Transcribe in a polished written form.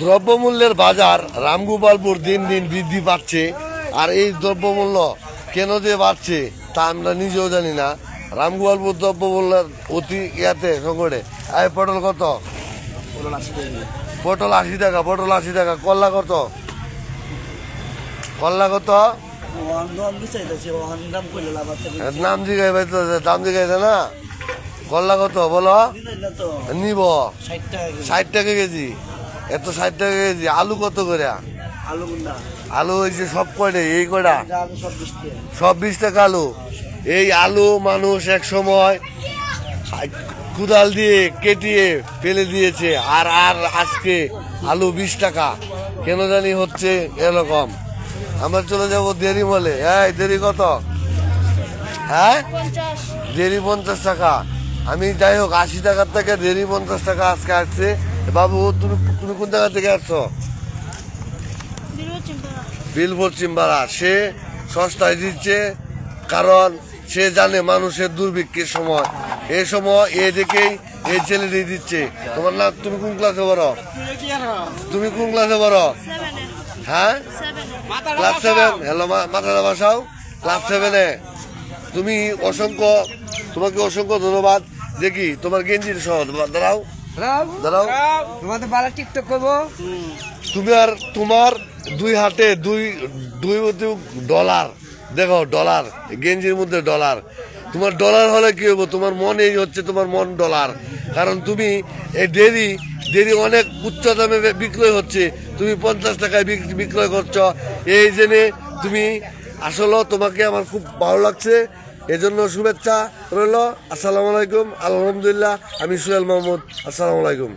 দ্রব্যমূল্যের বাজার রামগোপালপুর দিন দিন বৃদ্ধি পাচ্ছে। আর এই দ্রব্যমূল্য কেন যে বাড়ছে তা আমরা নিজেও জানি না। রামগোপালপুর দ্রব্যমূল্যের অতি ইয়াতে সংকটে। এই পটল কত? পটল 80 টাকা। পটল 80 টাকা। করলা কত? করলা কত? নাম জিগাই দাম জিগাইছে না। করলা কত বলো? নিব 60 টাকা কেজি। এত 60 টাকা কেজি। আলু কত করে? আলু হয়েছে সব কয়টা? এই কয়টা সব 20 টাকা আলু। এই আলু মানুষ এক সময় কুদাল দিয়ে কেটিয়ে ফেলে দিয়েছে, আর আর আজকে আলু 20 টাকা। কেন জানি হচ্ছে এরকম। আমরা চলে যাবো দেরি বলে। এই দেরি কত? হ্যাঁ, দেরি 50 টাকা। আমি যাই হোক 80 টাকার থেকে দেরি 50 টাকা আজকে আসছে। বাবু তুমি তুমি কোন জায়গা থেকে আসছো? বিলবোর্ড চিম্বারা। সে সস্তায় দিচ্ছে কারণ সে জানে মানুষের দুর্ভিক্ষের সময়, এই সময় এ দেখেই এই ছেলেটি দিচ্ছে। তোমার নাম? তুমি কোন ক্লাসে পড়ো? তুমি কোন ক্লাসে পড়ো? হ্যাঁ, ক্লাস 7। হ্যালো, মাথাটা বাসাও। ক্লাস 7-এ তুমি। তোমাকে অসংখ্য ধন্যবাদ। দেখি তোমার গেঞ্জির সহ দাঁড়াও দাঁড়াও। তোমাদের বালা টিকটক করবো। তুমি আর তোমার দুই হাতে দুই ডলার। দেখো ডলার, গেঞ্জির মধ্যে ডলার। তোমার ডলার হলে কি হবো? তোমার মনেই হচ্ছে তোমার মন ডলার। কারণ তুমি এই দেরি অনেক উচ্চ দামে বিক্রয় হচ্ছে, তুমি 50 টাকায় বিক্রয় করছো। এই জেনে তুমি আসলে তোমাকে আমার খুব ভালো লাগছে। এজন্য শুভেচ্ছা রইল। আসসালামু আলাইকুম। আলহামদুলিল্লাহ। আমি সোহেল মাহমুদ। আসসালামু আলাইকুম।